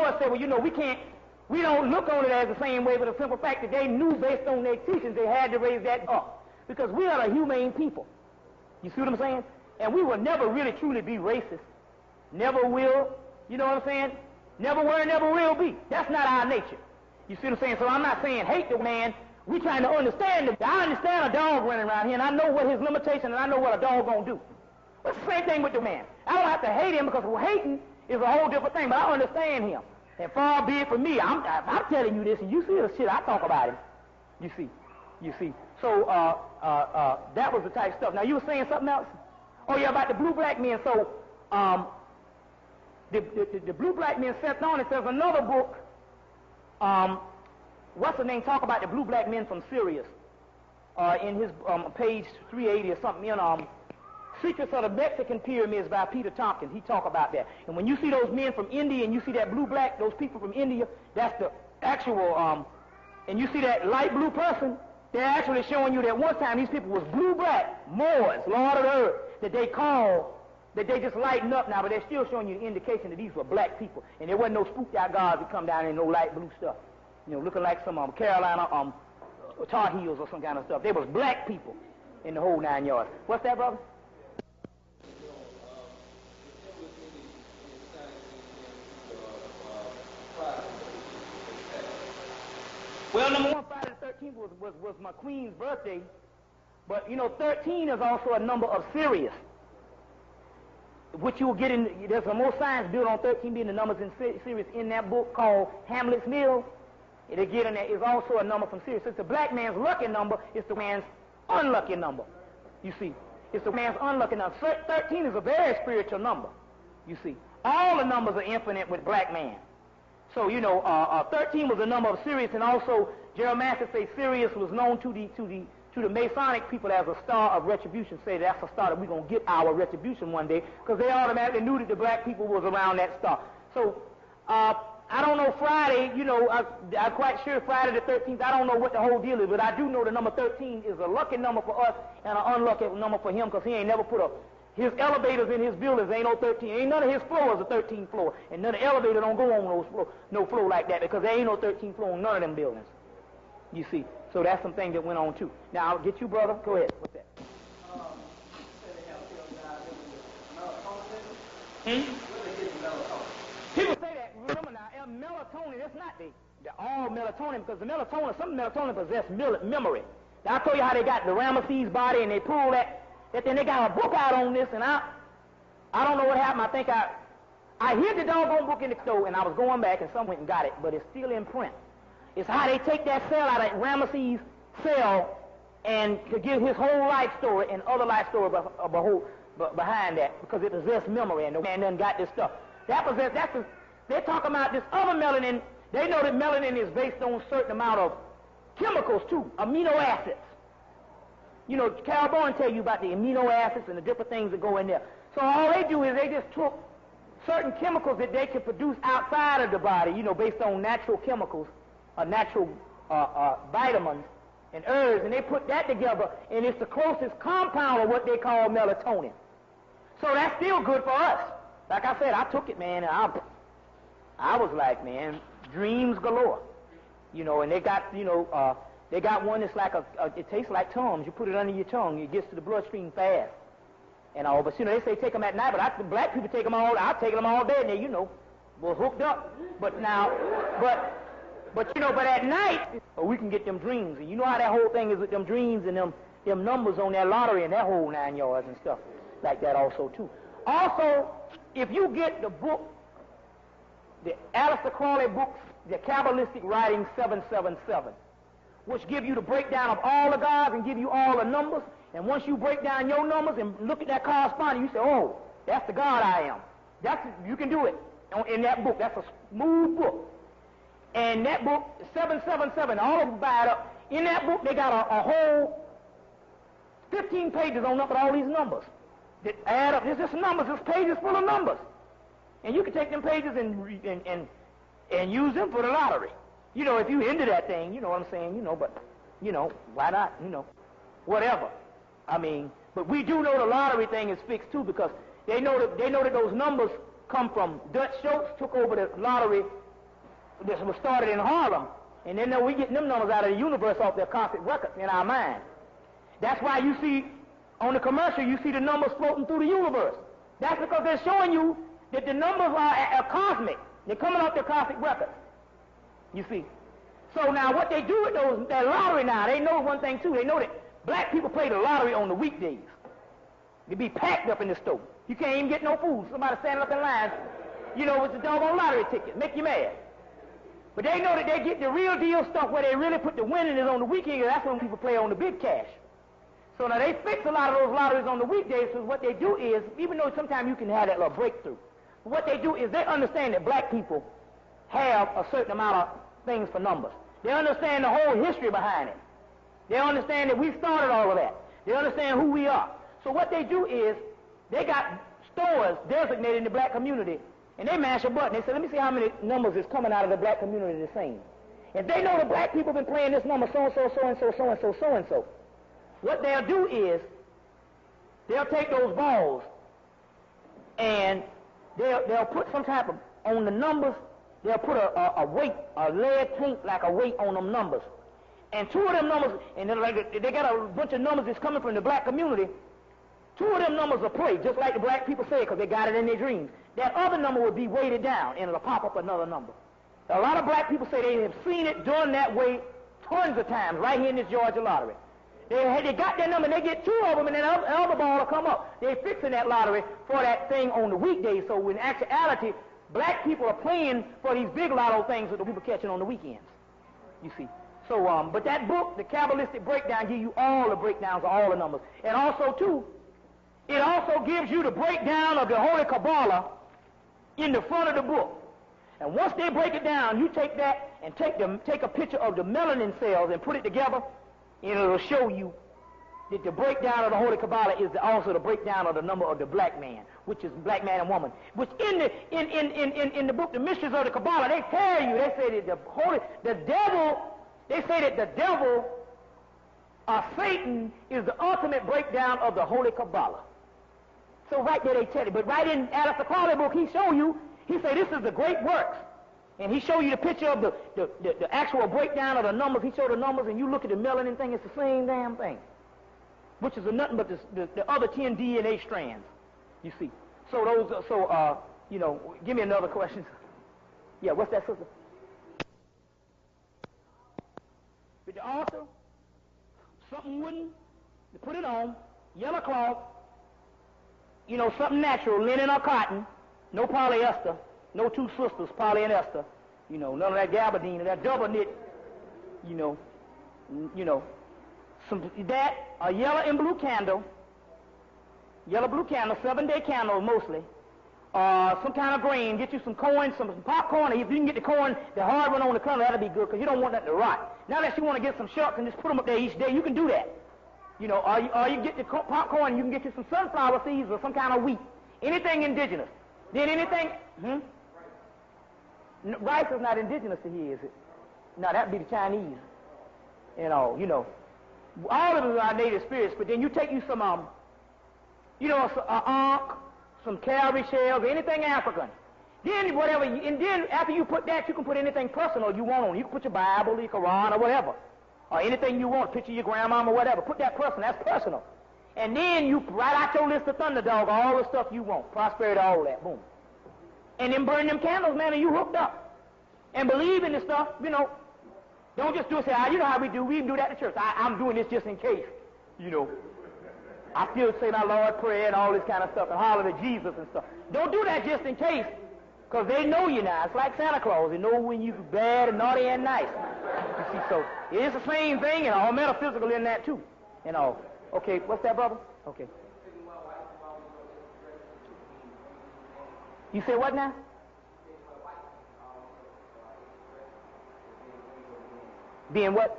Lord said, well, you know, we don't look on it as the same way, but the simple fact that they knew based on their teachings they had to raise that up. Because we are a humane people. You see what I'm saying? And we will never really truly be racist. Never will. You know what I'm saying? Never were, never will be. That's not our nature. You see what I'm saying? So I'm not saying hate the man. We're trying to understand him. I understand a dog running around here, and I know what his limitations, and I know what a dog gonna do. But it's the same thing with the man. I don't have to hate him because hating is a whole different thing, but I understand him. And far be it from me, I'm telling you this, and you see the shit I talk about him. You see. So that was the type of stuff. Now you were saying something else? Oh yeah, about the blue-black men. So the blue-black men sent on it. There's another book. What's the name? Talk about the blue-black men from Sirius. In his page 380 or something. In Secrets of the Mexican Pyramids by Peter Tompkins. He talk about that. And when you see those men from India and you see that blue-black, those people from India, that's the actual. And you see that light blue person. They're actually showing you that one time these people was blue-black Moors, Lord of the Earth, that they just lighten up now, but they're still showing you the indication that these were black people. And there wasn't no spooked out gods that come down in no light blue stuff. You know, looking like some Carolina Tar Heels or some kind of stuff. They was black people in the whole 9 yards. What's that, brother? Well, number one, Friday the 13th was my queen's birthday, but you know, 13 is also a number of Sirius, which you will get in. There's some more science built on 13 being the numbers in Sirius in that book called Hamlet's Mill. It'll get in there is also a number from Sirius. It's the black man's lucky number. It's the man's unlucky number. You see, it's the man's unlucky number. 13 is a very spiritual number. You see, all the numbers are infinite with black man. So, you know, 13 was the number of Sirius, and also Jeremiah says Sirius was known to the Masonic people as a star of retribution. Say that's a star that we're going to get our retribution one day, because they automatically knew that the black people was around that star. So, I don't know Friday, you know, I'm quite sure Friday the 13th, I don't know what the whole deal is, but I do know the number 13 is a lucky number for us and an unlucky number for him, because he ain't never put his elevators in his buildings ain't no 13. Ain't none of his floors a 13th floor. And none of the elevators don't go on no floor like that, because there ain't no 13th floor on none of them buildings. You see. So that's some things that went on too. Now I'll get you, brother. Go ahead. What's that? People say that. Remember now, melatonin, that's not all melatonin, because some melatonin possess memory. Now I told you how they got the Ramesses body and they pulled that. Then they got a book out on this, and I don't know what happened. I think I hid the doggone book in the store, and I was going back, and someone went and got it, but it's still in print. It's how they take that cell out of Ramesses' cell and to give his whole life story and other life story behind that, because it possesses memory, and the man done got this stuff. They're talking about this other melanin. They know that melanin is based on a certain amount of chemicals too, amino acids. You know, Carol Bourne tell you about the amino acids and the different things that go in there. So all they do is they just took certain chemicals that they can produce outside of the body, you know, based on natural chemicals, natural vitamins and herbs, and they put that together, and it's the closest compound of what they call melatonin. So that's still good for us. Like I said, I took it, man, and I was like, man, dreams galore. You know, and they got, you know, they got one that's like it tastes like Tums. You put it under your tongue, it gets to the bloodstream fast. And all, but you know, they say take them at night, but black people take them all, I take them all day, and they, you know, we're hooked up. But now, but you know, but at night, we can get them dreams. And you know how that whole thing is with them dreams and them numbers on that lottery and that whole 9 yards and stuff like that also too. Also, if you get the book, the Aleister Crowley books, the Kabbalistic Writing 777, which give you the breakdown of all the gods and give you all the numbers. And once you break down your numbers and look at that corresponding, you say, oh, that's the God I am. You can do it in that book. That's a smooth book. And that book, 777, all of them buy it up. In that book, they got a whole 15 pages on up with all these numbers that add up. There's just numbers. This page is full of numbers. And you can take them pages and use them for the lottery. You know, if you into that thing, you know what I'm saying, you know, but, you know, why not, you know, whatever. I mean, but we do know the lottery thing is fixed too, because they know that those numbers come from Dutch Schultz took over the lottery this was started in Harlem, and then we get them numbers out of the universe off their cosmic records in our mind. That's why you see on the commercial, you see the numbers floating through the universe. That's because they're showing you that the numbers are cosmic. They're coming off their cosmic records. You see. So now what they do with that lottery now, they know one thing too. They know that black people play the lottery on the weekdays. They be packed up in the store. You can't even get no food. Somebody standing up in line, with the doggone lottery ticket. Make you mad. But they know that they get the real deal stuff where they really put the winnings on the weekend. That's when people play on the big cash. So now they fix a lot of those lotteries on the weekdays, so what they do is, even though sometimes you can have that little breakthrough, what they do is they understand that black people have a certain amount of things for numbers. They understand the whole history behind it. They understand that we started all of that. They understand who we are. So what they do is, they got stores designated in the black community, and they mash a button. They say, let me see how many numbers is coming out of the black community the same. If they know the black people have been playing this number so-and-so, so-and-so, so-and-so, so-and-so, what they'll do is, they'll take those balls, and they'll put some type of, on the numbers, they'll put a weight, a lead tape like a weight on them numbers. And two of them numbers, and they got a bunch of numbers that's coming from the black community. Two of them numbers will play, just like the black people say, because they got it in their dreams. That other number will be weighted down, and it'll pop up another number. A lot of black people say they have seen it done that way tons of times, right here in this Georgia lottery. They got that number, and they get two of them, and then the other ball will come up. They're fixing that lottery for that thing on the weekdays, so in actuality, black people are playing for these big lotto things that the people catching on the weekends, you see. So, but that book, the Kabbalistic Breakdown, gives you all the breakdowns of all the numbers. And also, too, it also gives you the breakdown of the Holy Kabbalah in the front of the book. And once they break it down, you take that and take a picture of the melanin cells and put it together, and it'll show you that the breakdown of the Holy Kabbalah is also the breakdown of the number of the black man, which is black man and woman. Which in the book, The Mysteries of the Kabbalah, they tell you, they say that the devil, Satan, is the ultimate breakdown of the Holy Kabbalah. So right there they tell you. But right in Alistair Crowley's book, he show you, he say this is the great works. And he show you the picture of the actual breakdown of the numbers. He show the numbers, and you look at the melanin thing, it's the same damn thing. Which is nothing but the other 10 DNA strands, you see. So those, give me another question. Yeah, what's that, sister? With the altar, something wooden, to put it on, yellow cloth, something natural, linen or cotton, no polyester, no two sisters, Polly and Esther, none of that gabardine, that double knit, that, a yellow and blue candle, 7-day candle mostly, some kind of grain, get you some corn, some popcorn. If you can get the corn, the hard one on the kernel, that'll be good, because you don't want that to rot. Now that you want to get some shucks and just put them up there each day, you can do that. Or you get the popcorn, you can get you some sunflower seeds or some kind of wheat. Anything indigenous. Then anything, rice is not indigenous to here, is it? No, that'd be the Chinese. All of them are native spirits, but then you take you some, an ankh, some cowrie shells, anything African. Then whatever, and then after you put that, you can put anything personal you want on. You can put your Bible, your Quran, or whatever. Or anything you want, picture your grandmama or whatever. Put that personal, that's personal. And then you write out your list of Thunderdog, all the stuff you want, prosperity, all that, boom. And then burn them candles, man, and you hooked up. And believe in this stuff, Don't just do it, say, you know how we do that in church. I'm doing this just in case, I still say my Lord's Prayer and all this kind of stuff and holler to Jesus and stuff. Don't do that just in case, because they know you now. It's like Santa Claus. They know when you're bad and naughty and nice. You see, so it is the same thing and all metaphysical in that too. Okay, what's that, brother? Okay. You say what now? Being what?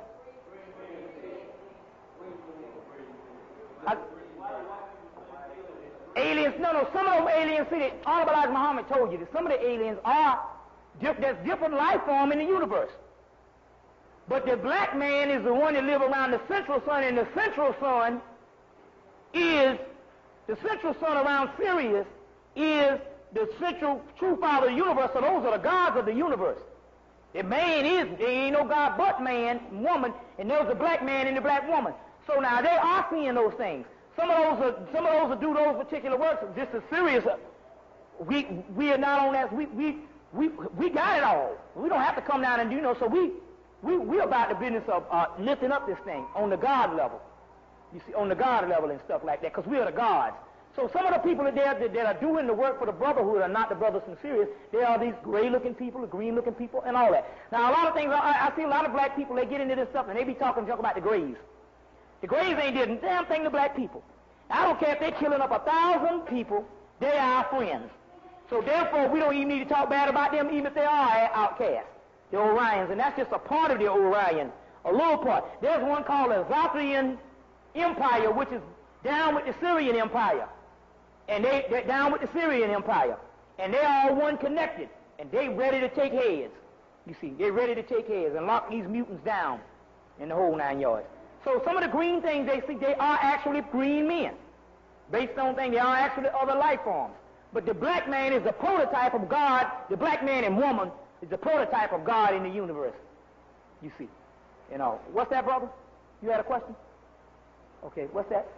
Aliens, no, some of those aliens, see, Honorable Elijah Muhammad told you that some of the aliens are, there's different life form in the universe. But the black man is the one that lives around the central sun, and the central sun around Sirius is the central true father of the universe, so those are the gods of the universe. The man is, there ain't no God but man, woman, and there's a black man and a black woman. So now they are seeing those things. Some of those will do those particular works. Just as serious. We are not on that. We got it all. We don't have to come down and do, so we're about the business of lifting up this thing on the God level. You see, on the God level and stuff like that, because we are the gods. So some of the people that are doing the work for the brotherhood are not the brothers from Sirius. They are these gray-looking people, the green-looking people, and all that. Now, a lot of things, I see a lot of black people, they get into this stuff, and they be talking junk about the grays. The grays ain't did a damn thing to black people. I don't care if they're killing up 1,000 people, they are our friends. So therefore, we don't even need to talk bad about them, even if they are outcasts, the Orions, and that's just a part of the Orion, a little part. There's one called the Zothian Empire, which is down with the Syrian Empire. And they're down with the Syrian Empire. And they're all one connected. And they ready to take heads. You see, they're ready to take heads and lock these mutants down in the whole 9 yards. So some of the green things they see, they are actually green men. Based on things, they are actually other life forms. But the black man is the prototype of God. The black man and woman is the prototype of God in the universe. You see. What's that, brother? You had a question? Okay, what's that?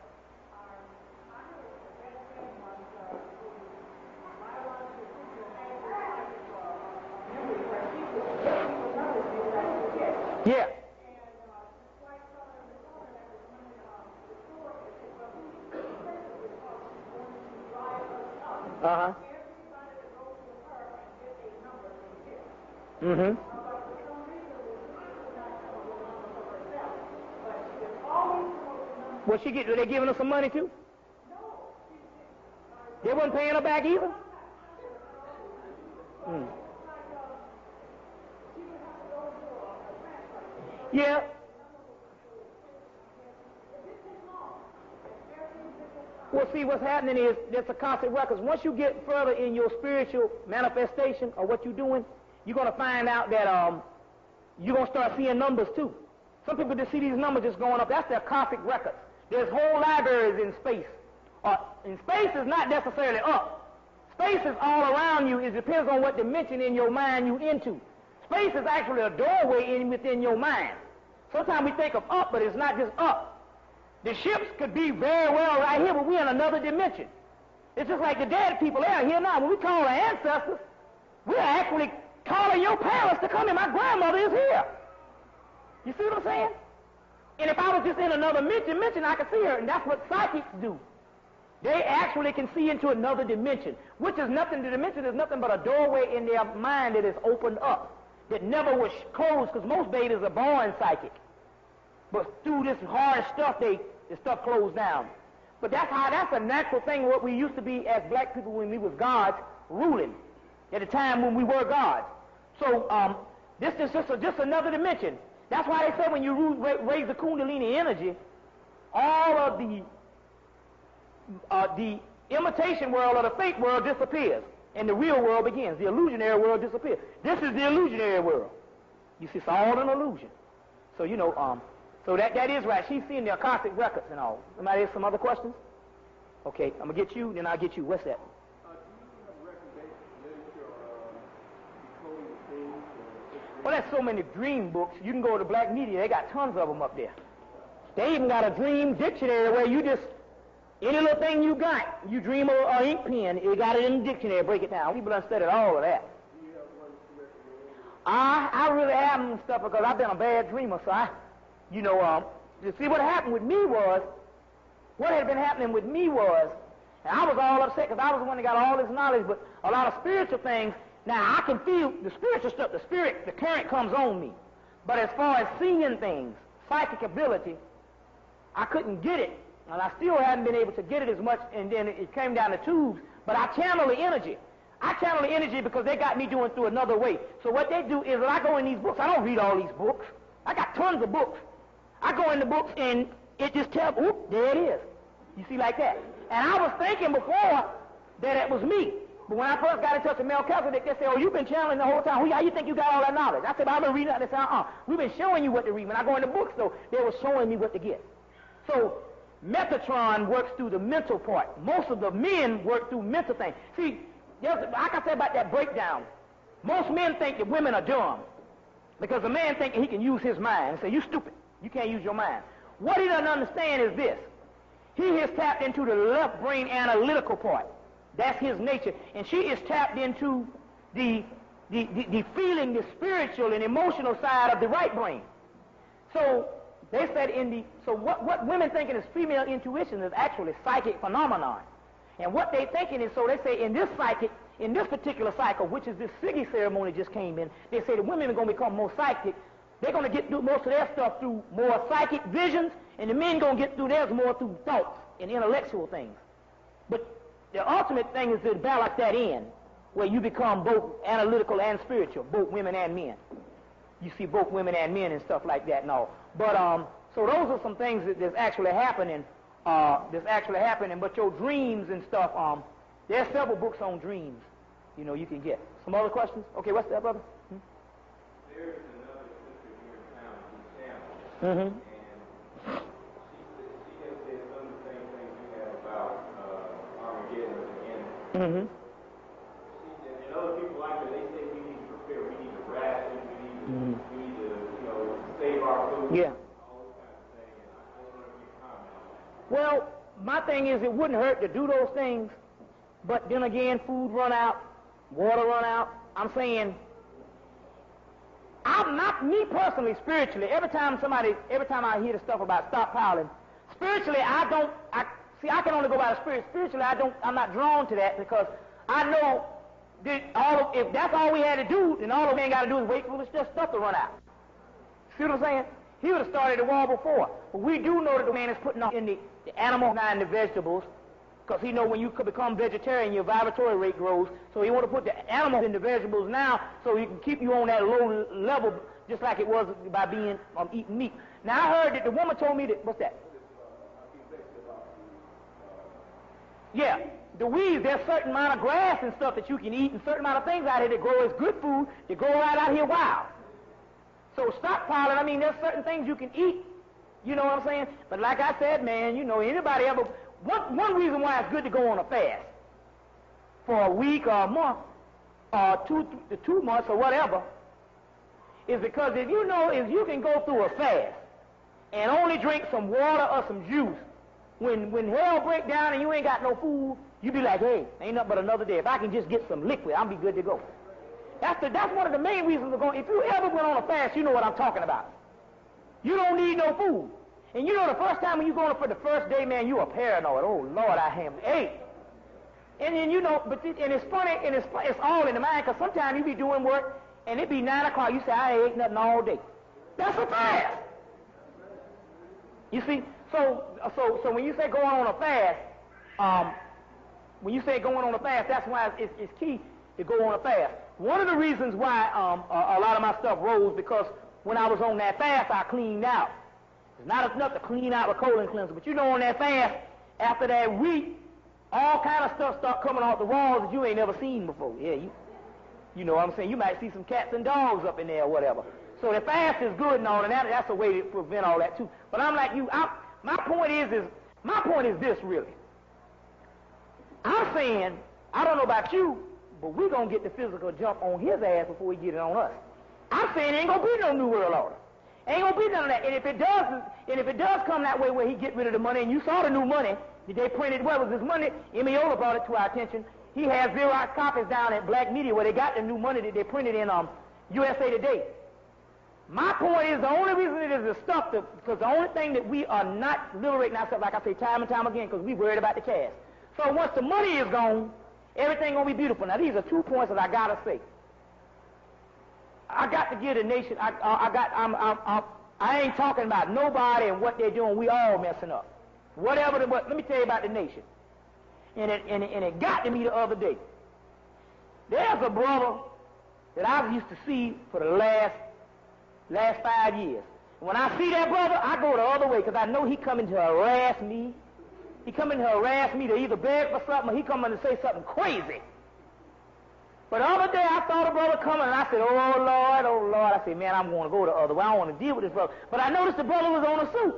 Yeah. Uh-huh. Mm-hmm. What she get? Are they giving her some money too? They wasn't paying her back either? Mm. Yeah. Well, see, what's happening is there's a constant record. Once you get further in your spiritual manifestation of what you're doing, you're going to find out that you're going to start seeing numbers too. Some people just see these numbers just going up. That's their cosmic records. There's whole libraries in space. And space is not necessarily up. Space is all around you. It depends on what dimension in your mind you into. Space is actually a doorway within your mind. Sometimes we think of up, but it's not just up. The ships could be very well right here, but we're in another dimension. It's just like the dead people, they are here now. When we call our ancestors, we're actually calling your parents to come in. My grandmother is here. You see what I'm saying? And if I was just in another dimension, I could see her, and that's what psychics do. They actually can see into another dimension, which is nothing. The dimension is nothing but a doorway in their mind that is opened up, that never was closed, because most babies are born psychic. But through this hard stuff, the stuff closed down. But that's a natural thing, what we used to be as black people when we was gods ruling, at the time when we were gods. So this is just another dimension. That's why they say when you raise the Kundalini energy, all of the imitation world or the fake world disappears, and the real world begins. The illusionary world disappears. This is the illusionary world. You see, it's all an illusion. So so that is right. She's seeing the Akashic records and all. Somebody has some other questions? Okay, I'm gonna get you, then I'll get you. What's that? Well, there's so many dream books. You can go to Black Media. They got tons of them up there. They even got a dream dictionary where you just, any little thing you got, you dream of an ink pen, you got it in the dictionary, break it down. People done studied all of that. I really haven't stuff because I've been a bad dreamer, so you see what happened with me was, what had been happening with me was, and I was all upset because I was the one that got all this knowledge, but a lot of spiritual things. Now, I can feel the spiritual stuff, the current comes on me. But as far as seeing things, psychic ability, I couldn't get it. And I still haven't been able to get it as much, and then it came down the tubes. But I channel the energy. I channel the energy because they got me doing through another way. So what they do is when I go in these books, I don't read all these books. I got tons of books. I go in the books, and it just tells, oop, there it is. You see, like that. And I was thinking before that it was me. But when I first got in touch with Melchizedek, they said, oh, you've been channeling the whole time. How you think you got all that knowledge? I said, I've been reading it. They said, we've been showing you what to read. When I go in the books, though, they were showing me what to get. So Metatron works through the mental part. Most of the men work through mental things. See, like I said about that breakdown, most men think that women are dumb. Because a man thinking he can use his mind and say, you stupid, you can't use your mind. What he doesn't understand is this. He has tapped into the left brain analytical part. That's his nature. And she is tapped into the feeling, the spiritual and emotional side of the right brain. So they said what women thinking is female intuition is actually psychic phenomenon. And what they thinking is, so they say in this particular cycle, which is this Siggy ceremony just came in, they say the women are going to become more psychic. They're going to get through most of their stuff through more psychic visions, and the men going to get through theirs more through thoughts and intellectual things. But the ultimate thing is to balance that in, where you become both analytical and spiritual, both women and men. You see both women and men and stuff like that and all. But so those are some things that's actually happening. But your dreams and stuff. There's several books on dreams. You know, you can get. Some other questions? Okay, what's that, brother? There's another sister here in town, Sam. Mm-hmm. And she has said some of the same things you have about Armageddon at the end. Mm-hmm. And other people like her, they say we need to prepare, we need to ration, we need to, save our food. Yeah. All those kinds of things. And I don't know if you comment on that. Well, my thing is it wouldn't hurt to do those things, but then again, food run out, water run out. I'm saying, I'm not, me personally, spiritually, every time I hear the stuff about stockpiling, spiritually, I can only go by the spirit. Spiritually, I'm not drawn to that because I know that if that's all we had to do, then all we ain't got to do is wait for this stuff to run out. See what I'm saying? He would have started the war before. But we do know that the man is putting on in the animals and the vegetables, because he know when you could become vegetarian, your vibratory rate grows. So he want to put the animals in the vegetables now, so he can keep you on that low level, just like it was by being eating meat. Now I heard that the woman told me that. What's that? Yeah, the weeds. There's a certain amount of grass and stuff that you can eat, and certain amount of things out here that grow as good food that grow right out here wild. So stockpiling, I mean, there's certain things you can eat. You know what I'm saying? But like I said, man, anybody ever... One reason why it's good to go on a fast for a week or a month or 2 months or whatever is because if you can go through a fast and only drink some water or some juice, when hell break down and you ain't got no food, you be like, hey, ain't nothing but another day. If I can just get some liquid, I'll be good to go. That's one of the main reasons we're going. If you ever went on a fast, you know what I'm talking about. You don't need no food. And the first time when you going for the first day, man, you are paranoid. Oh, Lord, I am ate. And then, and it's funny, and it's all in the mind, because sometimes you be doing work, and it be 9 o'clock, you say, I ate nothing all day. That's a fast. You see? So when you say going on a fast, that's why it's key to go on a fast. One of the reasons why a lot of my stuff rose, because when I was on that fast, I cleaned out. It's not enough to clean out with colon cleanser, but on that fast, after that week, all kind of stuff start coming off the walls that you ain't never seen before. Yeah, you know what I'm saying? You might see some cats and dogs up in there or whatever. So the fast is good and all, and that's a way to prevent all that too. But I'm like you. My point is this really. I'm saying, I don't know about you, but we're gonna get the physical jump on his ass before we get it on us. I'm saying there ain't gonna be no new world order. Ain't gonna be none of that. And if it does come that way where he get rid of the money, and you saw the new money that they printed, what was this money? Emiola brought it to our attention. He has Xerox copies down at Black Media where they got the new money that they printed in USA Today. My point is the only reason it is the stuff because the only thing that we are not liberating ourselves, like I say time and time again, because we worried about the cash. So once the money is gone, everything gonna be beautiful. Now these are 2 points that I gotta say. I got to give the nation. I ain't talking about nobody and what they're doing. We all messing up. Whatever. But let me tell you about the nation. And it got to me the other day. There's a brother that I used to see for the last 5 years. When I see that brother, I go the other way because I know he coming to harass me. He coming to harass me to either beg for something or he coming to say something crazy. But the other day I saw the brother coming and I said, oh Lord. I said, man, I'm going to go the other way. I don't want to deal with this brother. But I noticed the brother was on a suit.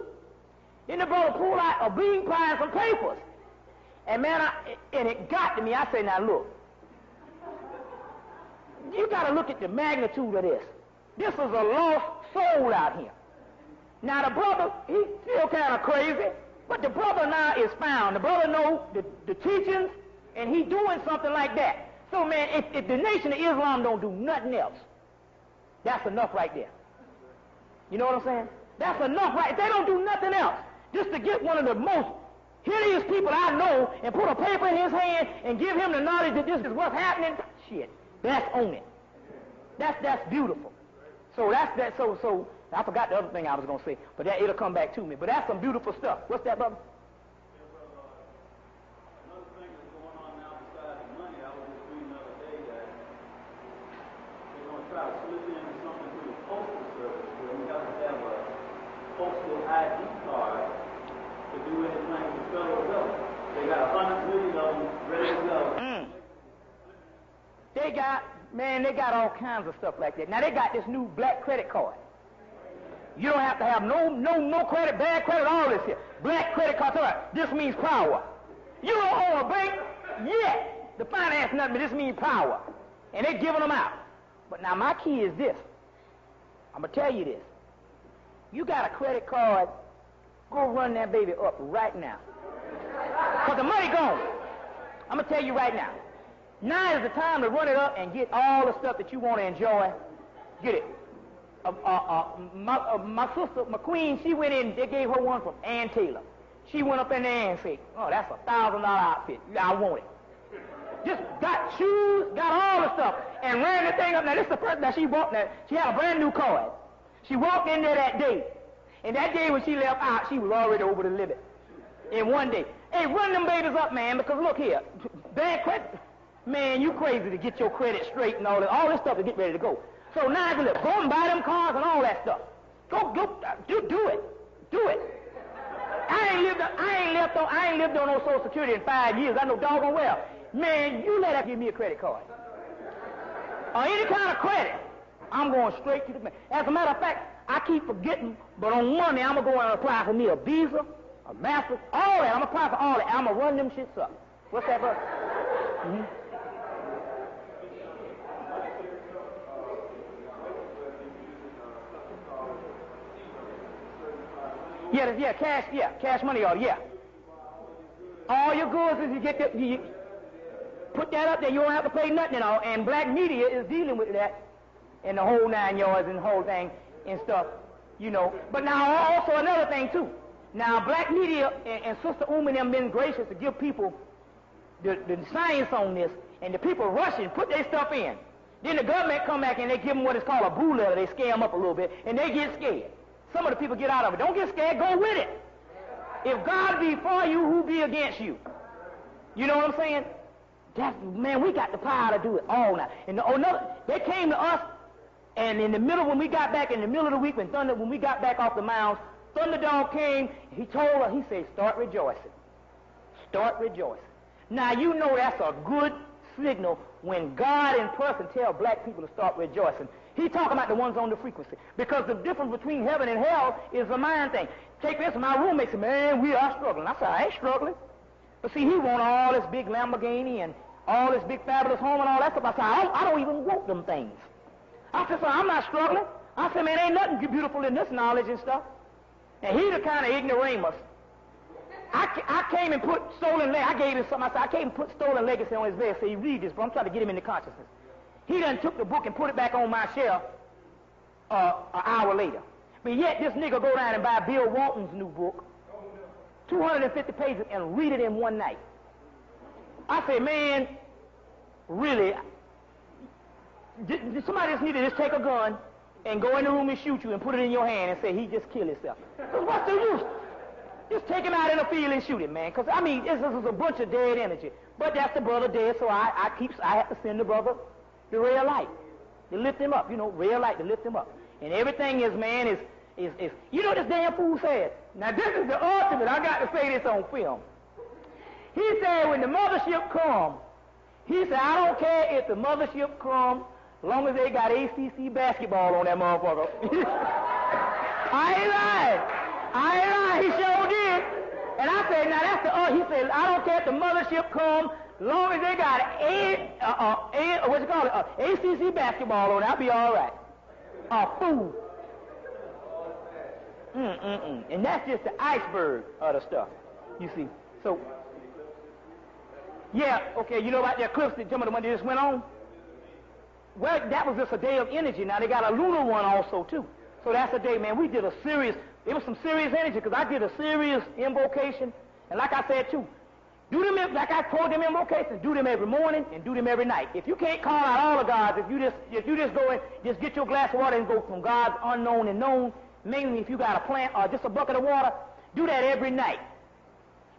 Then the brother pulled out a bean pie and some papers. And man, it got to me. I said, now look, you got to look at the magnitude of this. This is a lost soul out here. Now the brother, he's still kind of crazy, but the brother now is found. The brother knows the teachings, and he's doing something like that. So, man, if the Nation of Islam don't do nothing else, that's enough right there. You know what I'm saying? That's enough right. If they don't do nothing else, just to get one of the most hideous people I know and put a paper in his hand and give him the knowledge that this is what's happening, shit, that's on it. That's beautiful. So that's that. So I forgot the other thing I was going to say, but it'll come back to me. But that's some beautiful stuff. What's that, brother? Another thing that's going on now besides the money, I was just reading the other day that they're going to try to slip in something through the postal service where we have to have a postal ID card to do anything with the federal government. They got 100 million of them ready to go. They got all kinds of stuff like that. Now they got this new black credit card. You don't have to have no credit, bad credit, all this here. Black credit card. This means power. You don't own a bank yet. The finance nothing, but this means power. And they're giving them out. But now my key is this. I'm going to tell you this. You got a credit card, go run that baby up right now. Because the money gone. I'm going to tell you right now. Now is the time to run it up and get all the stuff that you want to enjoy. Get it. My sister, my queen, she went in, they gave her one from Ann Taylor. She went up in there and said, oh, that's a $1,000 outfit. I want it. Just got shoes, got all the stuff, and ran the thing up. Now, this is the person that she walked there. She had a brand new card. She walked in there that day. And that day when she left out, she was already over the limit. In one day. Hey, run them babies up, man, because look here. Bad credit. Man, you crazy to get your credit straight and all this stuff to get ready to go. So now you look, go and buy them cars and all that stuff. Go, do it. Do it. I ain't lived on no Social Security in 5 years. I know doggone well. Man, you let her give me a credit card. Or any kind of credit. I'm going straight to the bank. As a matter of fact, I keep forgetting, but on Monday I'm going to go and apply for me a Visa, a Master, all that. I'm going to apply for all that. I'm going to run them shits up. What's that, brother? Mm-hmm. Cash money order, yeah. All your goods is you put that up there, you don't have to pay nothing and all, and black media is dealing with that and the whole 9 yards and the whole thing and stuff, you know. But now also another thing too. Now black media and Sister Uma and them been gracious to give people the science on this, and the people rushing, put their stuff in. Then the government come back and they give them what is called a blue letter, they scare them up a little bit, and they get scared. Some of the people get out of it. Don't get scared. Go with it. If God be for you, who be against you? You know what I'm saying? Man, we got the power to do it all now. And they came to us, and in the middle, when we got back in the middle of the week, when we got back off the mounds, Thunderdog came. He told us, he said, start rejoicing. Start rejoicing. Now, you know that's a good signal when God in person tell black people to start rejoicing. He talking about the ones on the frequency. Because the difference between heaven and hell is a mind thing. Take this, my roommate said, man, we are struggling. I said, I ain't struggling. But see, he want all this big Lamborghini and all this big fabulous home and all that stuff. I said, I don't even want them things. I said, so I'm not struggling. I said, man, ain't nothing beautiful in this knowledge and stuff. And he the kind of ignoramus. I came and put stolen legacy. I gave him something. I said, I came and put stolen legacy on his bed. So he read this, but I'm trying to get him into consciousness. He done took the book and put it back on my shelf an hour later. But yet this nigga go down and buy Bill Walton's new book, 250 pages, and read it in one night. I said, man, really, somebody just need to just take a gun and go in the room and shoot you and put it in your hand and say he just killed himself. Because what's the use? Just take him out in the field and shoot him, man. Because, I mean, this is a bunch of dead energy. But that's the brother dead, so I have to send the brother the real light to lift him up. You know, real light to lift him up. And everything is, man, is you know what this damn fool said? Now, this is the ultimate. I got to say this on film. He said when the mothership come, he said, I don't care if the mothership come, as long as they got ACC basketball on that motherfucker. I ain't lying. He sure did. And I said, now that's the, he said, I don't care if the mothership come, as long as they got ACC basketball on, I'll be all right. Food. And that's just the iceberg of the stuff, you see. So, yeah, okay, you know about the eclipse that some of the one that just went on? Well, that was just a day of energy. Now, they got a lunar one also, too. So that's a day, man, we did a serious, it was some serious energy, because I did a serious invocation. And like I said, too, do them, like I told them invocations, do them every morning and do them every night. If you can't call out all the gods, if you just go and just get your glass of water and go from gods unknown and known, mainly if you got a plant or just a bucket of water, do that every night.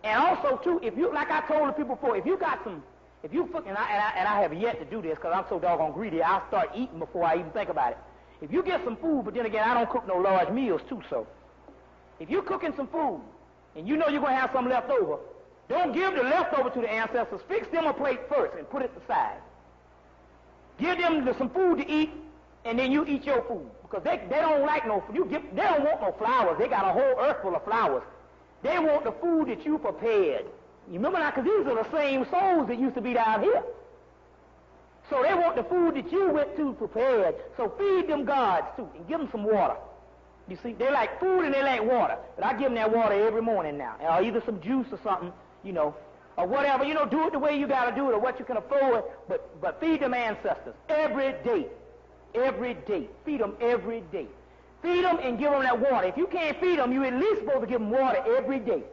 And also, too, if you, like I told the people before, if you got some, if you, and I have yet to do this because I'm so doggone greedy, I'll start eating before I even think about it. If you get some food, but then again, I don't cook no large meals, too, so. If you're cooking some food, and you know you're going to have some left over, don't give the leftover to the ancestors. Fix them a plate first and put it aside. Give them some food to eat, and then you eat your food. Because they don't like no food. They don't want no flowers. They got a whole earth full of flowers. They want the food that you prepared. You remember now, because these are the same souls that used to be down here. So they want the food that you went to prepared. So feed them gods, too, and give them some water. You see, they like food and they like water. But I give them that water every morning now. Or either some juice or something, you know, or whatever. You know, do it the way you got to do it or what you can afford. But feed them ancestors every day. Every day. Feed them every day. Feed them and give them that water. If you can't feed them, you at least supposed to give them water every day.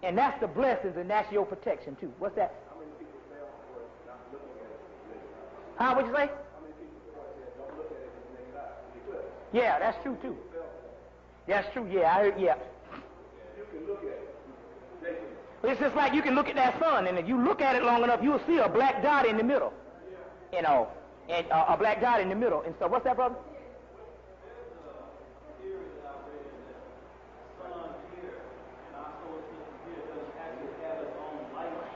And that's the blessings and that's your protection, too. What's that? How many people fail for not looking at it? Huh? What'd you say? How many people don't look at it and make it out? Yeah, that's true, too. That's true, yeah, I heard, yeah. You can look at it. It's just like you can look at that sun, and if you look at it long enough, you'll see a black dot in the middle. You know, and a black dot in the middle and stuff. What's that, brother?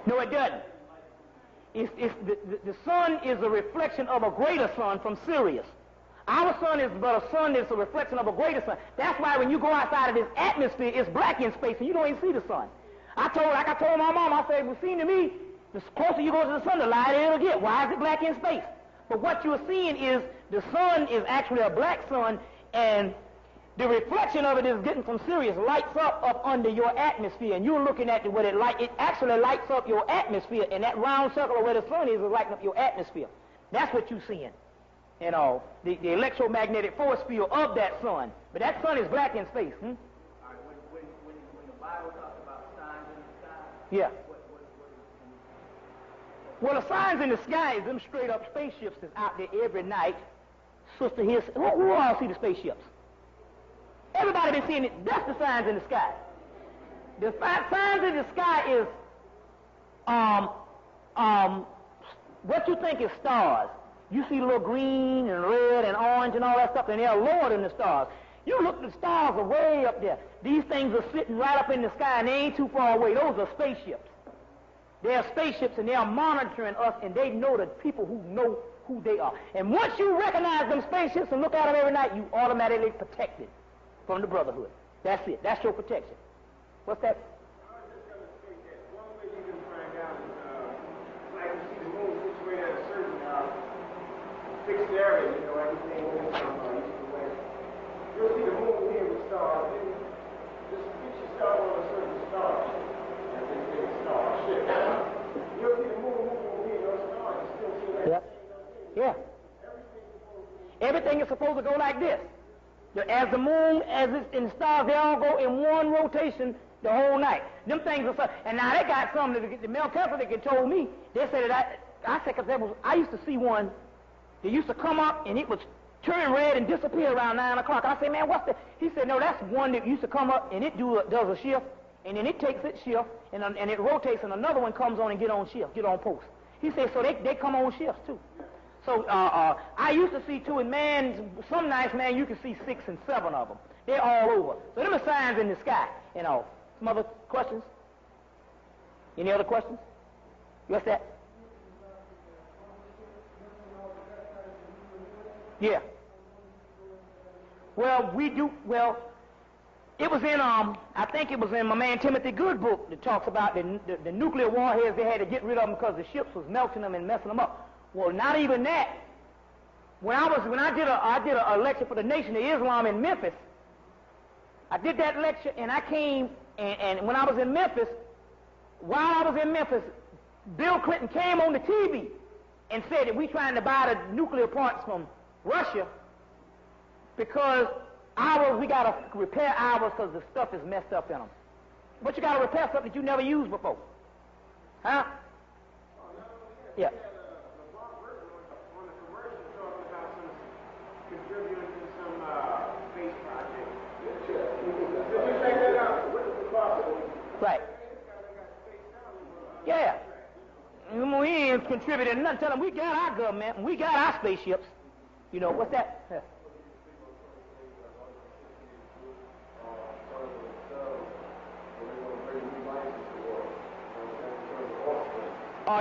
No, it doesn't. The sun is a reflection of a greater sun from Sirius. Our sun is but a sun that's a reflection of a greater sun. That's why when you go outside of this atmosphere, it's black in space, and you don't even see the sun. Like I told my mom, I said, well, seem to me, the closer you go to the sun, the lighter it'll get. Why is it black in space? But what you're seeing is the sun is actually a black sun, and the reflection of it is getting from Sirius lights up under your atmosphere, and you're looking at what it actually lights up your atmosphere, and that round circle where the sun is lighting up your atmosphere. That's what you're seeing. You know, the electromagnetic force field of that sun. But that sun is black in space. All right, when the Bible talks about signs in the sky, yeah. What Well, the signs in the sky is them straight up spaceships that's out there every night. Sister here, who all see the spaceships? Everybody been seeing it. That's the signs in the sky. The signs in the sky is what you think is stars. You see little green and red and orange and all that stuff, and they're lower than the stars. You look, the stars are way up there. These things are sitting right up in the sky, and they ain't too far away. Those are spaceships. They're spaceships, and they're monitoring us, and they know the people who know who they are. And once you recognize them spaceships and look at them every night, you automatically protected from the brotherhood. That's it. That's your protection. What's that? I was just going to say that one way you can find out is like you see the moon situated at a certain fixed area, you know, everything moves from east to west. You'll see the moon here with stars, and just fix your star on a certain star, as they say, star ship. You'll see the moon move over here, no stars, you still see that. Yep. Yeah. Everything is supposed to go like this. As the moon, as it's in the stars, they all go in one rotation the whole night. Them things are so, and now they got some that the Melchizedek told me. They said that I said, because I used to see one. They used to come up and it would turn red and disappear around 9 o'clock. I said, man, what's that? He said, no, that's one that used to come up and it does a shift, and then it takes its shift and it rotates, and another one comes on and get on post. He said, so they come on shifts too. So I used to see too, and man, some nights, man, you can see 6 and 7 of them. They're all over. So them are signs in the sky, you know. Some other questions? Any other questions? What's that? Yeah. Well, it was in, I think it was in my man Timothy Good book that talks about the nuclear warheads. They had to get rid of them because the ships was melting them and messing them up. Well, not even that. when I did a lecture for the Nation of Islam in Memphis, I did that lecture, and I came, and when I was in Memphis, while I was in Memphis, Bill Clinton came on the TV and said that we trying to buy the nuclear parts from Russia because we got to repair ours because the stuff is messed up in them. But you got to repair something that you never used before. Huh? Yeah. Right. Yeah. We ain't contributing nothing. Tell them we got our government and we got our spaceships. You know, what's that? Yeah.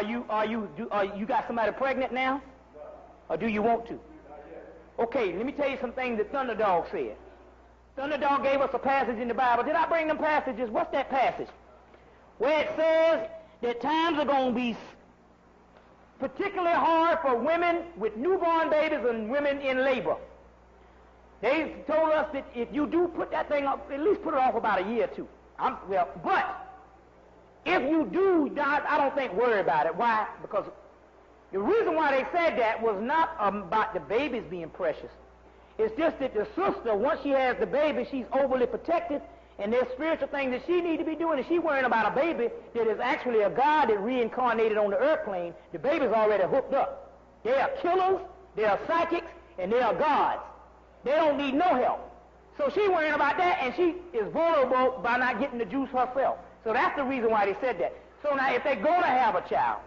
You got somebody pregnant now? Or do you want to? Okay, let me tell you some things that Thunderdog said. Thunderdog gave us a passage in the Bible. Did I bring them passages? What's that passage? Where it says that times are going to be particularly hard for women with newborn babies and women in labor. They told us that if you do put that thing up, at least put it off about a year or two. But if you do, I don't think worry about it. Why? Because the reason why they said that was not about the babies being precious. It's just that the sister, once she has the baby, she's overly protected, and there's spiritual things that she need to be doing, and she's worrying about a baby that is actually a God that reincarnated on the earth plane. The baby's already hooked up. They are killers, they are psychics, and they are gods. They don't need no help. So she's worrying about that, and she is vulnerable by not getting the juice herself. So that's the reason why they said that. So now if they're going to have a child,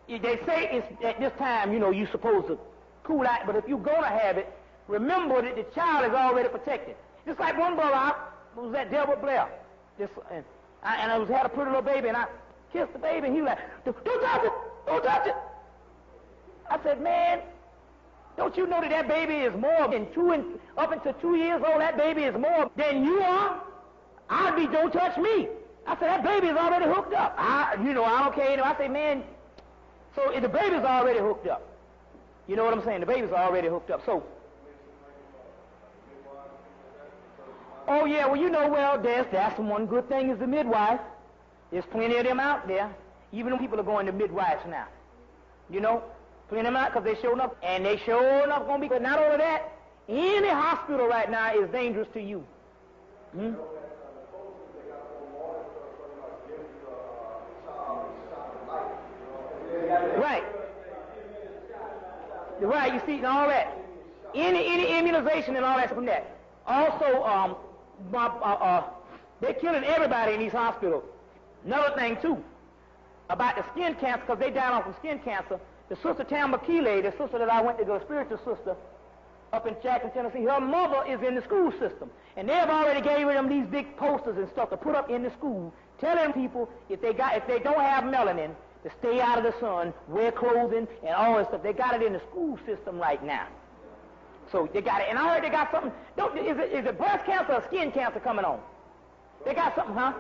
they say it's at this time, you know, you're supposed to cool out, but if you're going to have it, remember that the child is already protected. Just like one brother, was that Delbert Blair, and I had a pretty little baby, and I kissed the baby, and he was like, don't touch it, don't touch it. I said, man, don't you know that baby is more than up until 2 years old, that baby is more than you are? Don't touch me. I said, that baby is already hooked up. I don't care. I say, man, so if the baby's already hooked up. You know what I'm saying? The baby's already hooked up. So, oh yeah, well, that's one good thing is the midwife. There's plenty of them out there. Even when people are going to midwives now. You know, plenty of them out because they showing up, and they sure enough going to be. But not only that, any hospital right now is dangerous to you. Right, you see, and all that. Any immunization and all that from that. Also, they're killing everybody in these hospitals. Another thing, too, about the skin cancer, because they died off from skin cancer. The sister Tamba Keeley, the sister that I went to go, spiritual sister, up in Jackson, Tennessee, her mother is in the school system. And they have already gave them these big posters and stuff to put up in the school, telling people if they don't have melanin, to stay out of the sun, wear clothing, and all that stuff. They got it in the school system right now. So they got it. And I heard they got something. Is it breast cancer or skin cancer coming on? They got something, huh?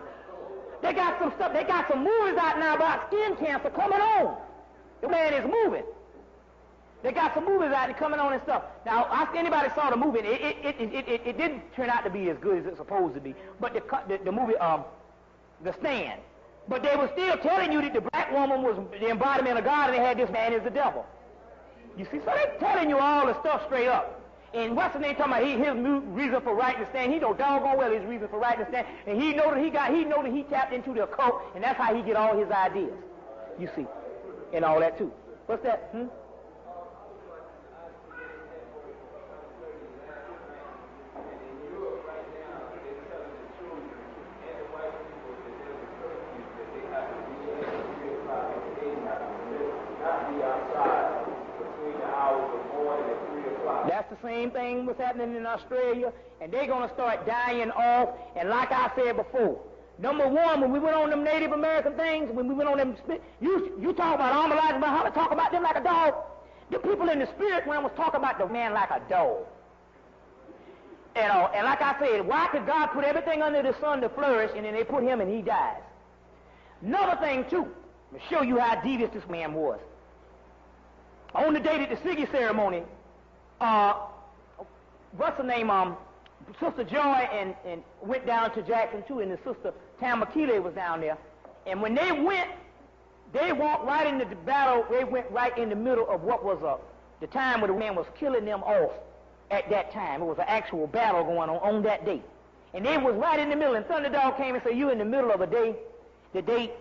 They got some stuff. They got some movies out now about skin cancer coming on. The man is moving. They got some movies out and coming on and stuff. Now, anybody saw the movie, it didn't turn out to be as good as it's supposed to be. But the movie, The Stand. But they were still telling you that the black woman was the embodiment of God, and they had this man as the devil. You see, so they're telling you all the stuff straight up. And what's the name talking about? His reason for writing the stand. He know doggone well his reason for writing the stand, and he know that he tapped into the occult, and that's how he get all his ideas. You see, and all that too. What's that? That's the same thing was happening in Australia, and they're going to start dying off. And like I said before, number one, when we went on them Native American things, when we went on them, you talk about Elijah Muhammad, talk about them like a dog. The people in the spirit realm was talking about the man like a dog. And like I said, why could God put everything under the sun to flourish, and then they put him and he dies? Another thing too, to show you how devious this man was. On the day that the Siggy ceremony what's her name? Sister Joy and went down to Jackson too, and the sister Tamakile was down there. And when they went, they walked right into the battle. They went right in the middle of what was the time where the man was killing them off. At that time, it was an actual battle going on that day, and they was right in the middle. And Thunderdog came and said, "You in the middle of a day that they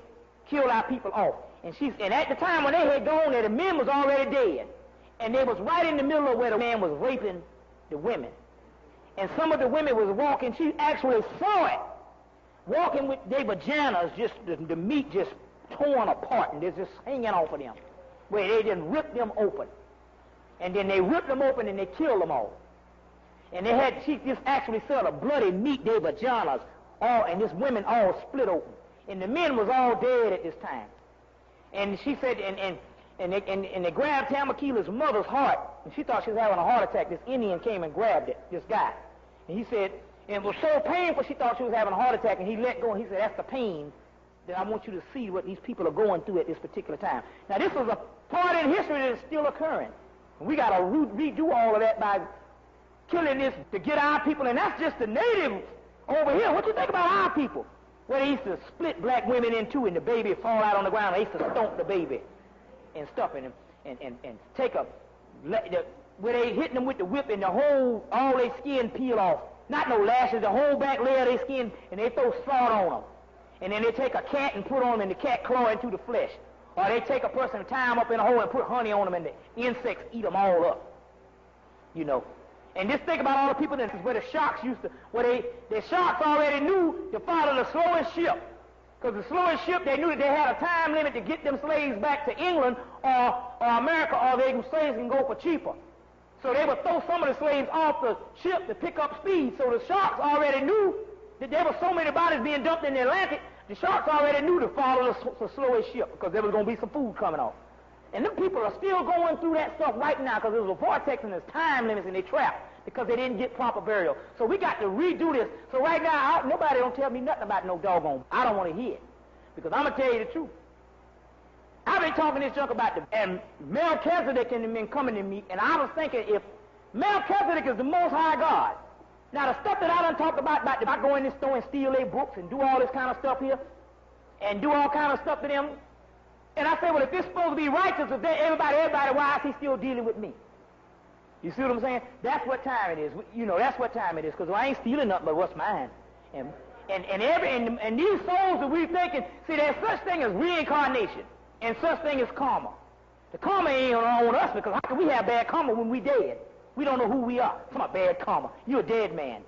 killed our people off." And at the time when they had gone there, the men was already dead, and they was right in the middle of where the man was raping the women. And some of the women was walking. She actually saw it, walking with their vaginas, just the meat just torn apart, and they're just hanging off of them, where they just ripped them open. And then they ripped them open and they killed them all. And she just actually saw the bloody meat, their vaginas, and this women all split open. And the men was all dead at this time. And she said, and they grabbed Tamakila's mother's heart, and she thought she was having a heart attack. This Indian came and grabbed it, this guy. And he said, and it was so painful, she thought she was having a heart attack, and he let go, and he said, "That's the pain that I want you to see what these people are going through at this particular time." Now, this was a part in history that is still occurring. And we got to redo all of that by killing this to get our people, and that's just the natives over here. What do you think about our people? Where they used to split black women in two and the baby fall out on the ground. They used to stomp the baby and stuff and take where they hitting them with the whip and all their skin peel off. Not no lashes, the whole back layer of their skin, and they throw salt on them. And then they take a cat and put on them, and the cat claw into the flesh. Or they take a person and tie them up in a hole and put honey on them, and the insects eat them all up. You know. And just think about all the people that where the sharks used to, where the sharks already knew to follow the slowest ship. Because the slowest ship, they knew that they had a time limit to get them slaves back to England or America, or they slaves can go for cheaper. So they would throw some of the slaves off the ship to pick up speed. So the sharks already knew that there were so many bodies being dumped in the Atlantic. The sharks already knew to follow the slowest ship because there was going to be some food coming off. And them people are still going through that stuff right now because there's a vortex and there's time limits and they trapped because they didn't get proper burial. So we got to redo this. So right now, nobody don't tell me nothing about no doggone. I don't want to hear it because I'm going to tell you the truth. I've been talking this junk about and Melchizedek and the men coming to me, and I was thinking if Melchizedek is the Most High God, now the stuff that I done talked about if I go in this store and steal their books and do all this kind of stuff here, and do all kind of stuff to them, and I say, well, if it's supposed to be righteous, if everybody, why is he still dealing with me? You see what I'm saying? That's what time it is. You know, that's what time it is, because I ain't stealing nothing but what's mine. And these souls that we're thinking, see, there's such thing as reincarnation and such thing as karma. The karma ain't on us, because how can we have bad karma when we dead? We don't know who we are. It's not bad karma. You're a dead man.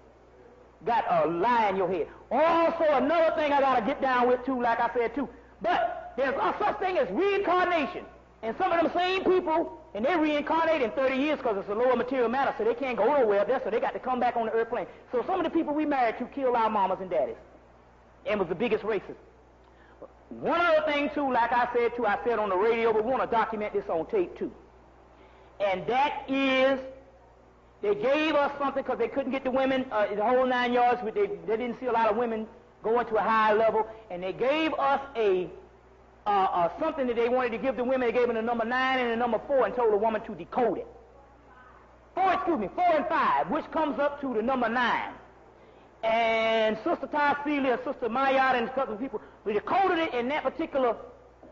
Got a lie in your head. Also, another thing I got to get down with, too, like I said, too. But there's a such thing as reincarnation. And some of them same people, and they reincarnate in 30 years because it's a lower material matter, so they can't go nowhere there, so they got to come back on the earth plane. So some of the people we married to killed our mamas and daddies and was the biggest racist. One other thing, too, like I said on the radio, but we want to document this on tape, too. And that is, they gave us something because they couldn't get the women, the whole 9 yards, but they didn't see a lot of women going to a high level, and they gave us something that they wanted to give the women. They gave them the number 9 and the number 4 and told the woman to decode it. 4 and 5, which comes up to the number 9. And Sister Tarsili and Sister Mayada and a couple of people, we decoded it, and that particular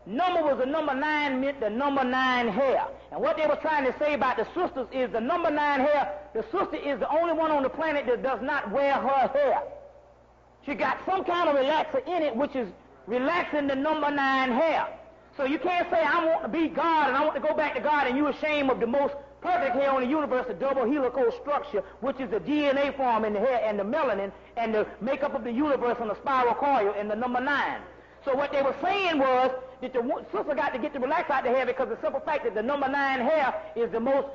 number was the number 9 meant the number 9 hair. And what they were trying to say about the sisters is the number 9 hair, the sister is the only one on the planet that does not wear her hair. She got some kind of relaxer in it, which is relaxing the number 9 hair. So you can't say, I want to be God and I want to go back to God, and you're ashamed of the most perfect hair on the universe, the double helical structure, which is the DNA form in the hair and the melanin and the makeup of the universe on the spiral coil and the number 9. So what they were saying was that the sister got to get the relax out the hair because the simple fact that the number 9 hair is the most,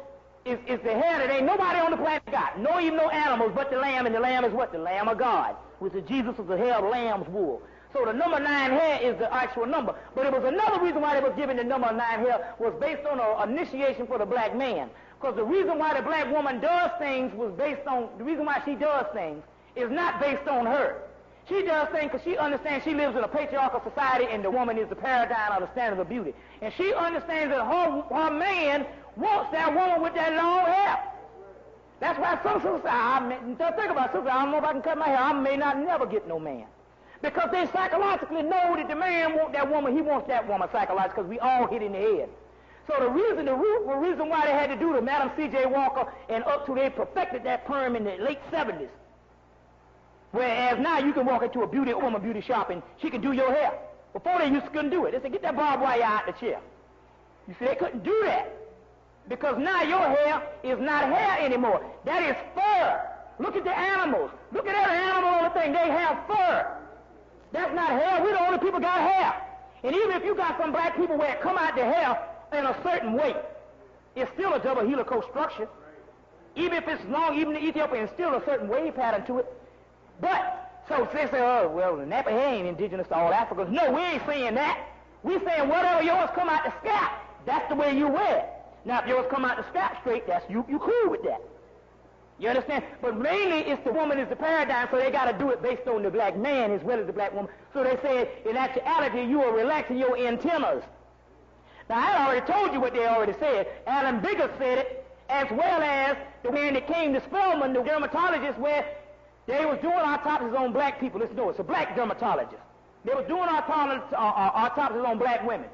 is the hair that ain't nobody on the planet got. No, even no animals but the lamb, and the lamb is what? The Lamb of God, which is Jesus of the hair of lamb's wool. So the number 9 hair is the actual number. But it was another reason why they was giving the number 9 hair was based on an initiation for the black man. Because the reason why the black woman does things was based on, the reason why she does things is not based on her. She does things because she understands she lives in a patriarchal society and the woman is the paradigm of the standard of beauty. And she understands that her man wants that woman with that long hair. That's why some sisters say, think about it, sister, I don't know if I can cut my hair. I may not never get no man. Because they psychologically know that the man wants that woman, he wants that woman psychologically, because we all hit in the head. So the reason why they had to do the Madam C.J. Walker and up to they perfected that perm in the late 70s. Whereas now you can walk into a beauty shop and she can do your hair. Before they couldn't do it. They said, get that barbed wire out the chair. You see, they couldn't do that. Because now your hair is not hair anymore. That is fur. Look at the animals. Look at every animal on the thing. They have fur. That's not hair. We're the only people got hair. And even if you got some black people where it come out the hair in a certain way, it's still a double helical structure. Even if it's long, even the Ethiopian, it's still a certain wave pattern to it. But, so they say, oh, well, the nappy hair ain't indigenous to all Africans. No, we ain't saying that. We're saying whatever yours come out the scalp, that's the way you wear it. Now, if yours come out the scalp straight, that's you cool with that. You understand? But mainly it's the woman is the paradigm, so they got to do it based on the black man as well as the black woman. So they say, in actuality, you are relaxing your antennas. Now, I already told you what they already said. Alan Bigger said it, as well as the man that came to Spelman, the dermatologist, where they was doing autopsies on black people. Listen to it. It's a black dermatologist. They were doing autopsies on black women.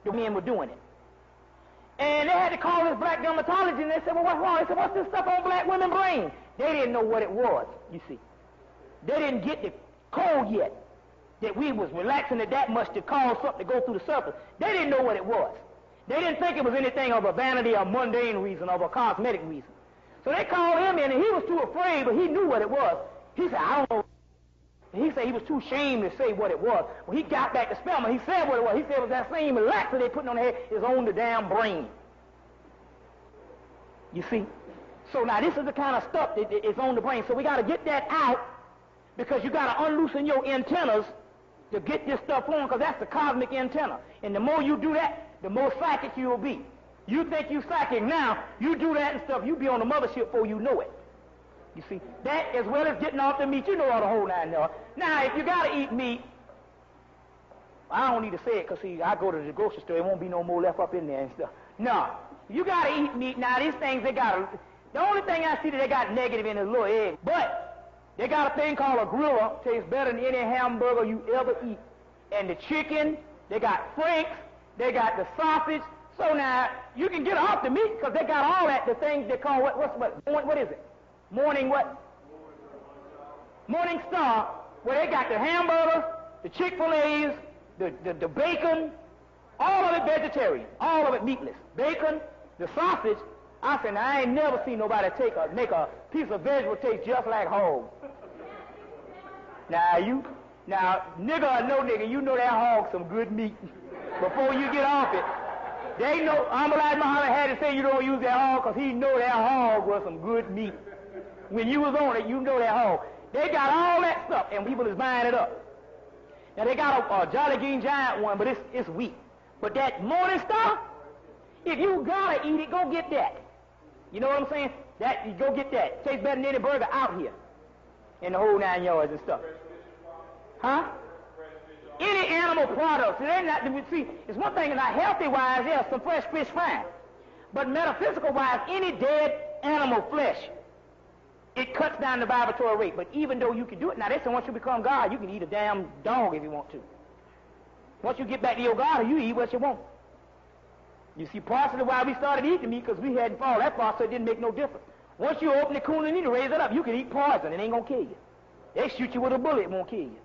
The men were doing it. And they had to call this black dermatologist, and they said, well, what's wrong? They said, what's this stuff on black women's brain? They didn't know what it was, you see. They didn't get the code yet, that we was relaxing it that much to cause something to go through the surface. They didn't know what it was. They didn't think it was anything of a vanity or mundane reason, of a cosmetic reason. So they called him in, and he was too afraid, but he knew what it was. He said, I don't know. He said he was too ashamed to say what it was. When he got back to Spelman, he said what it was. He said it was that same relaxer they putting on the head is on the damn brain. You see? So now this is the kind of stuff that is on the brain. So we got to get that out, because you got to unloosen your antennas to get this stuff on, because that's the cosmic antenna. And the more you do that, the more psychic you will be. You think you psychic now, you do that and stuff, you be on the mothership before you know it. You see, that as well as getting off the meat, you know all the whole 9 yards. Now, if you got to eat meat, I don't need to say it, because, see, I go to the grocery store, there won't be no more left up in there and stuff. No, you got to eat meat. Now, these things, they got the only thing I see that they got negative in is little egg. But they got a thing called a griller, tastes better than any hamburger you ever eat. And the chicken, they got franks, they got the sausage. So now, you can get off the meat, because they got all that, the things they call, what is it? Morning what? Morning Star, where they got the hamburgers, the Chick-fil-A's, the bacon, all of it vegetarian, all of it meatless. Bacon, the sausage. I said, now, I ain't never seen nobody make a piece of vegetable taste just like hog. Now, nigga or no nigga, you know that hog some good meat before you get off it. They know, Elijah Muhammad had to say you don't use that hog, because he know that hog was some good meat. When you was on it, you know that hog. They got all that stuff, and people is buying it up. Now, they got a Jolly Green Giant one, but it's weak. But that Morning Star, if you gotta eat it, go get that. You know what I'm saying? You go get that. Tastes better than any burger out here in the whole 9 yards and stuff. Huh? Any animal products. See, it's one thing, not healthy-wise, yeah, some fresh fish fine. But metaphysical-wise, any dead animal flesh, it cuts down the vibratory rate. But even though you can do it, now they say once you become God, you can eat a damn dog if you want to. Once you get back to your God, you eat what you want. You see, partially why we started eating meat, because we hadn't fallen that far, so it didn't make no difference. Once you open the kundalini to raise it up, you can eat poison. It ain't going to kill you. They shoot you with a bullet, it won't kill you.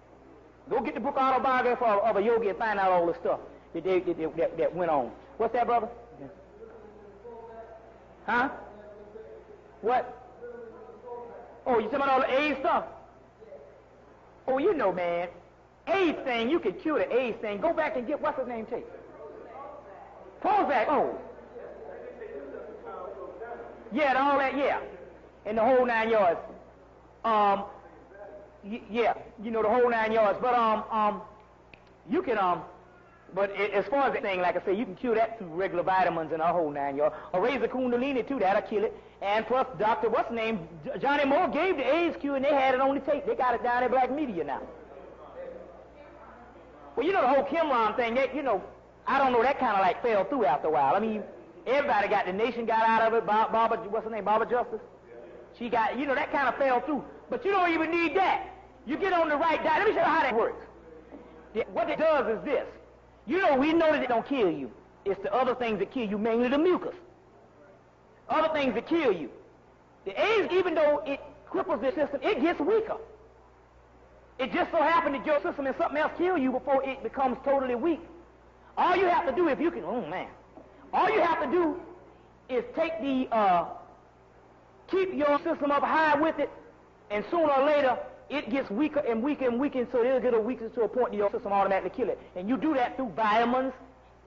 Go get the book Autobiography of a Yogi and find out all the stuff that went on. What's that, brother? Huh? What? Oh, you talking about all the AIDS stuff? Oh, you know, man. AIDS thing, you can cure the AIDS thing. Go back and get, what's his name, take? Prozac, oh. Yeah, all that, yeah. And the whole 9 yards. Yeah, you know, the whole 9 yards. But, you can, but as far as the thing, like I say, you can cure that through regular vitamins and a whole 9 yards. Or raise the kundalini, too, that'll kill it. And plus, Dr. what's his name, Johnny Moore gave the AIDS cure, and they had it on the tape. They got it down in black media now. Well, you know the whole Qumran thing, you know, I don't know, that kind of like fell through after a while. I mean, everybody got, the nation got out of it. Baba, what's his name, Baba Justice? She got, you know, that kind of fell through. But you don't even need that. You get on the right diet. Let me show you how that works. What it does is this. You know, we know that it don't kill you. It's the other things that kill you, mainly the mucus. Other things that kill you. The AIDS, even though it cripples the system, it gets weaker. It just so happens that your system and something else kill you before it becomes totally weak. All you have to do, if you can, oh man, all you have to do is take the, keep your system up high with it, and sooner or later, it gets weaker and weaker and weaker, so it'll get a weakness to a point that your system automatically kill it. And you do that through vitamins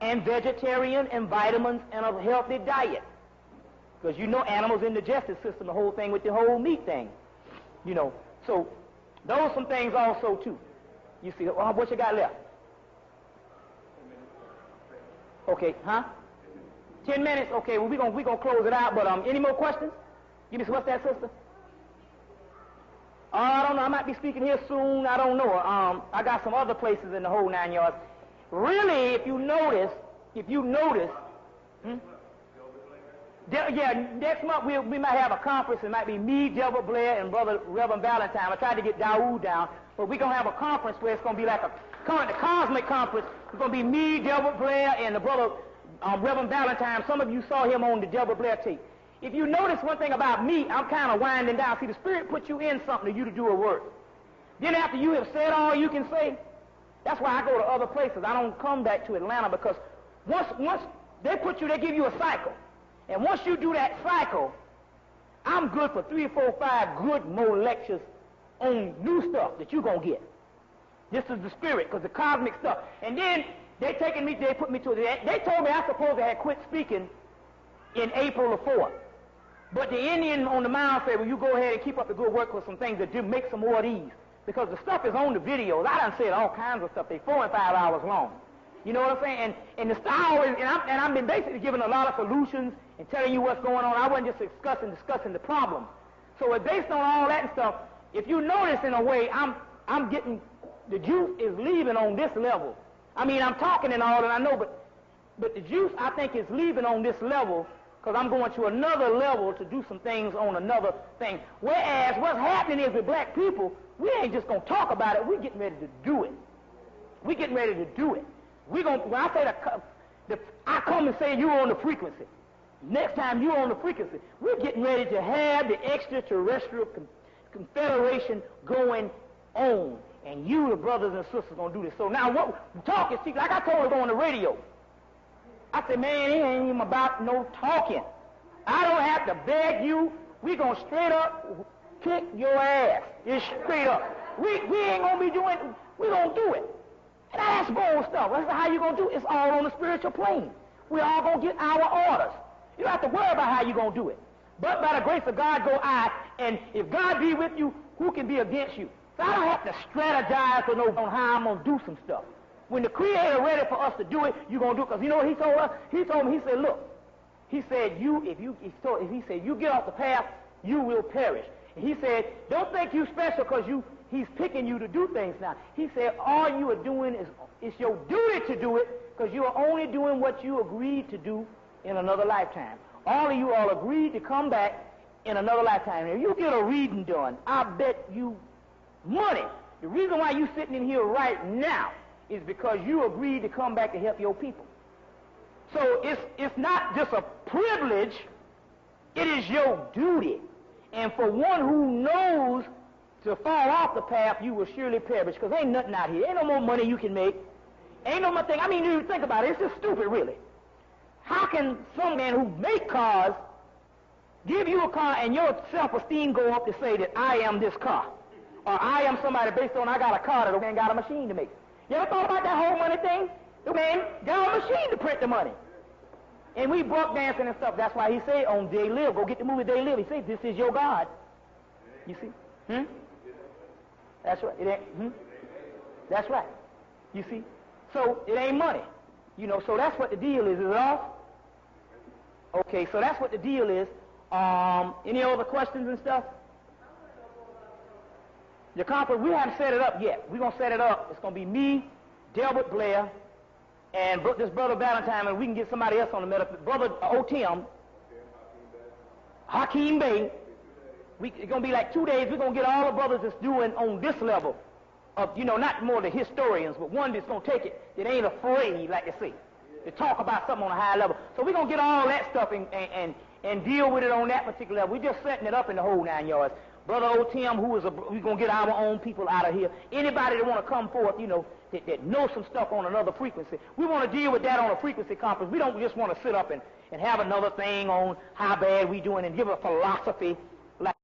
and vegetarian and vitamins and a healthy diet. Because you know animals in the digestive system, the whole thing with the whole meat thing. You know, so those some things also too. You see, what you got left? Okay, huh? 10 minutes? Okay, well, we're gonna close it out, but any more questions? Give me some, what's that, sister? I don't know, I might be speaking here soon, I don't know. I got some other places in the whole 9 yards. Really, if you notice, yeah, next month we might have a conference. It might be me, Delbert Blair, and Brother Reverend Valentine. I tried to get Dawood down, but we're going to have a conference where it's going to be like a cosmic conference. It's going to be me, Delbert Blair, and the Brother Reverend Valentine. Some of you saw him on the Delbert Blair tape. If you notice one thing about me, I'm kind of winding down. See, the Spirit puts you in something for you to do a work. Then after you have said all you can say, that's why I go to other places. I don't come back to Atlanta because once they give you a cycle. And once you do that cycle, I'm good for 3 or 4 or 5 good more lectures on new stuff that you're going to get. This is the Spirit, because the cosmic stuff. And then they put me to they told me I supposed to have quit speaking in April the 4th. But the Indian on the mound said, well, you go ahead and keep up the good work with some things that do make some more of these. Because the stuff is on the videos. I done said all kinds of stuff. They're 4 and 5 hours long. You know what I'm saying? And the style is, and I've been basically giving a lot of solutions and telling you what's going on. I wasn't just discussing the problem. So based on all that and stuff, if you notice in a way, I'm getting, the juice is leaving on this level. I mean, I'm talking and all, and I know, but the juice, I think, is leaving on this level because I'm going to another level to do some things on another thing. Whereas what's happening is with black people, we ain't just going to talk about it. We're getting ready to do it. We're getting ready to do it. When I say I come and say you're on the frequency. Next time you're on the frequency, we're getting ready to have the extraterrestrial confederation going on. And you, the brothers and sisters, going to do this. So now what talking, see, like I told her on the radio, I said, man, it ain't even about no talking. I don't have to beg you. We're going to straight up kick your ass. It's straight up. We ain't going to be doing, we're going to do it. And that's bold stuff. That's how you're going to do it. It's all on the spiritual plane. We're all going to get our orders. You don't have to worry about how you're going to do it. But by the grace of God go I, and if God be with you, who can be against you? So I don't have to strategize on how I'm going to do some stuff. When the Creator ready for us to do it, you're going to do it. Because you know what He told us? He told me, He said, look, He said, He said, you get off the path, you will perish. And He said, don't think you special because He's picking you to do things now. He said, all you are doing is your duty to do it because you are only doing what you agreed to do in another lifetime. All of you all agreed to come back in another lifetime. If you get a reading done, I bet you money. The reason why you're sitting in here right now is because you agreed to come back to help your people. So it's not just a privilege, it is your duty. And for one who knows to fall off the path, you will surely perish, because ain't nothing out here. Ain't no more money you can make. Ain't no more thing. I mean, you think about it, it's just stupid, really. How can some man who make cars give you a car and your self-esteem go up to say that I am this car? Or I am somebody based on I got a car that the man got a machine to make. You ever thought about that whole money thing? The man got a machine to print the money. And we broke dancing and stuff. That's why he said on They Live, go get the movie They Live. He said, this is your God. You see? That's right. It ain't, That's right. You see? So it ain't money. You know, so that's what the deal is. Is it off? Okay, so that's what the deal is. Any other questions and stuff? The conference, we haven't set it up yet. We're going to set it up. It's going to be me, Delbert Blair, and this Brother Valentine, and we can get somebody else on the middle. Brother Otim, Hakeem Bey, It's going to be like 2 days. We're going to get all the brothers that's doing on this level of, not more the historians, but one that's going to take it that ain't afraid, like they say, to talk about something on a high level. So we're going to get all that stuff and deal with it on that particular level. We're just setting it up in the whole 9 yards. Brother old Tim, we're going to get our own people out of here. Anybody that want to come forth, that knows some stuff on another frequency, we want to deal with that on a frequency conference. We don't just want to sit up and have another thing on how bad we doing and give a philosophy